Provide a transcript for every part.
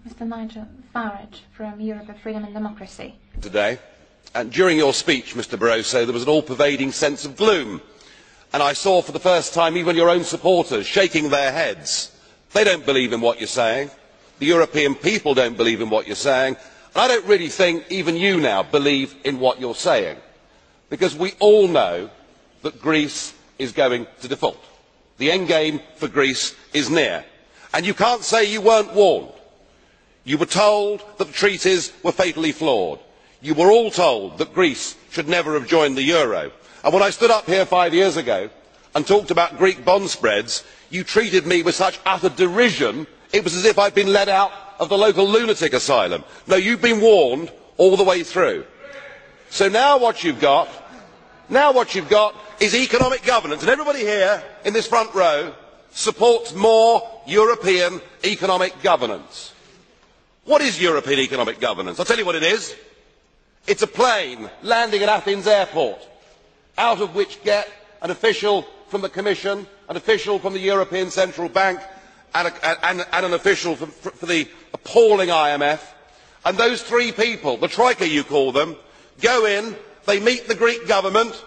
Mr. Nigel Farage from Europe of Freedom and Democracy. Today, and during your speech, Mr. Barroso, there was an all-pervading sense of gloom, and I saw for the first time even your own supporters shaking their heads. They don't believe in what you're saying. The European people don't believe in what you're saying. And I don't really think even you now believe in what you're saying, because we all know that Greece is going to default. The end game for Greece is near, and you can't say you weren't warned. You were told that the treaties were fatally flawed. You were all told that Greece should never have joined the euro. And when I stood up here 5 years ago and talked about Greek bond spreads, you treated me with such utter derision, it was as if I'd been let out of the local lunatic asylum. No, you've been warned all the way through. So now what you've got is economic governance. And everybody here in this front row supports more European economic governance. What is European economic governance? I'll tell you what it is. It's a plane landing at Athens airport, out of which get an official from the Commission, an official from the European Central Bank, and an official for the appalling IMF. And those three people, the Troika you call them, go in, they meet the Greek government,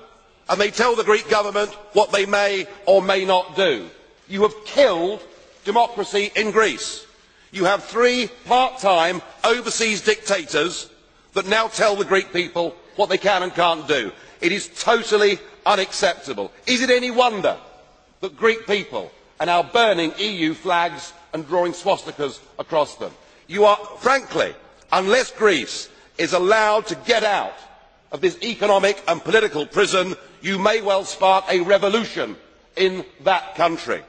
and they tell the Greek government what they may or may not do. You have killed democracy in Greece. You have three part-time overseas dictators that now tell the Greek people what they can and can't do. It is totally unacceptable. Is it any wonder that Greek people are now burning EU flags and drawing swastikas across them? You are, frankly, unless Greece is allowed to get out of this economic and political prison, you may well spark a revolution in that country.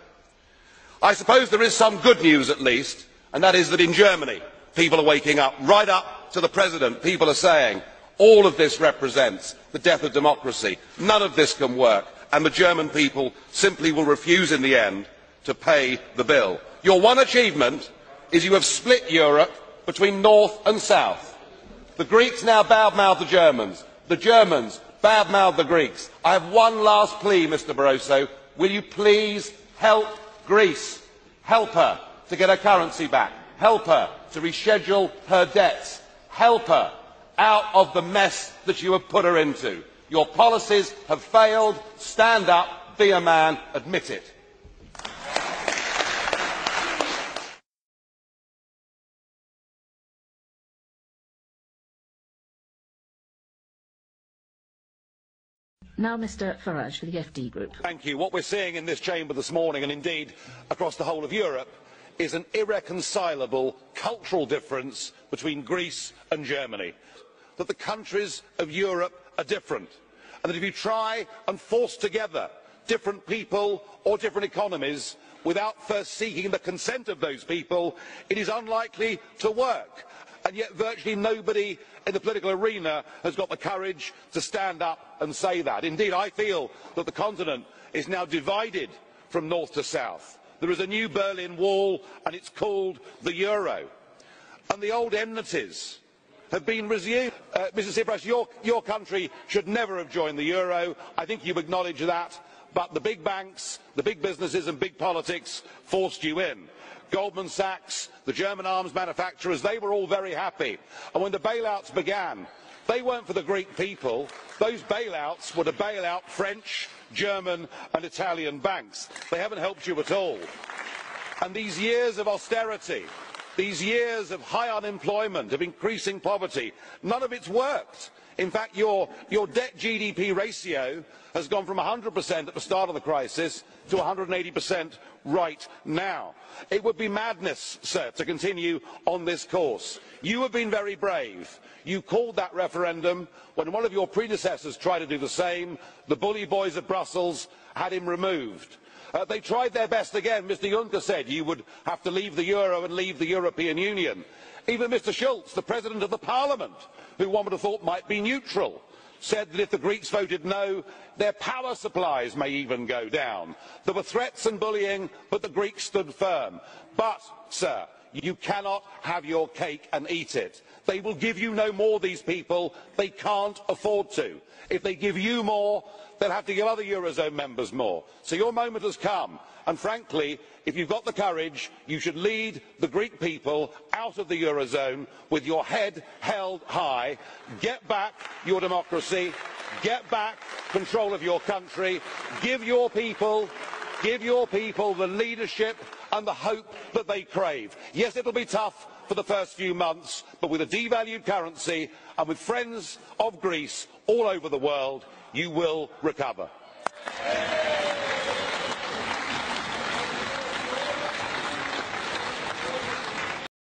I suppose there is some good news at least, and that is that in Germany people are waking up. Right up to the President, people are saying all of this represents the death of democracy. None of this can work, and the German people simply will refuse in the end to pay the bill. Your one achievement is you have split Europe between North and South. The Greeks now badmouth the Germans. The Germans badmouth the Greeks. I have one last plea, Mr. Barroso. Will you please help Greece? Help her to get her currency back. Help her to reschedule her debts. Help her out of the mess that you have put her into. Your policies have failed. Stand up, be a man, admit it. Now Mr Farage for the FD Group. Thank you. What we're seeing in this chamber this morning, and indeed across the whole of Europe, is an irreconcilable cultural difference between Greece and Germany. That the countries of Europe are different, and that if you try and force together different people or different economies without first seeking the consent of those people, it is unlikely to work. And yet virtually nobody in the political arena has got the courage to stand up and say that. Indeed, I feel that the continent is now divided from north to south. There is a new Berlin Wall, and it's called the euro. And the old enmities have been resumed. Mr Tsipras, your country should never have joined the euro. I think you acknowledge that. But the big banks, the big businesses and big politics forced you in. Goldman Sachs, the German arms manufacturers, they were all very happy. And when the bailouts began, they weren't for the Greek people. Those bailouts were to bail out French, German and Italian banks. They haven't helped you at all. And these years of austerity, these years of high unemployment, of increasing poverty, none of it's worked. In fact, your debt-GDP ratio has gone from 100% at the start of the crisis to 180% right now. It would be madness, sir, to continue on this course. You have been very brave. You called that referendum. When one of your predecessors tried to do the same, the bully boys of Brussels had him removed. They tried their best again. Mr Juncker said you would have to leave the euro and leave the European Union. Even Mr Schulz, the President of the Parliament, who one would have thought might be neutral, said that if the Greeks voted no, their power supplies may even go down. There were threats and bullying, but the Greeks stood firm. But, sir, you cannot have your cake and eat it. They will give you no more, these people. They can't afford to. If they give you more, they'll have to give other Eurozone members more. So your moment has come. And frankly, if you've got the courage, you should lead the Greek people out of the Eurozone with your head held high. Get back your democracy. Get back control of your country. Give your people the leadership and the hope that they crave. Yes, it will be tough for the first few months, but with a devalued currency and with friends of Greece all over the world, you will recover.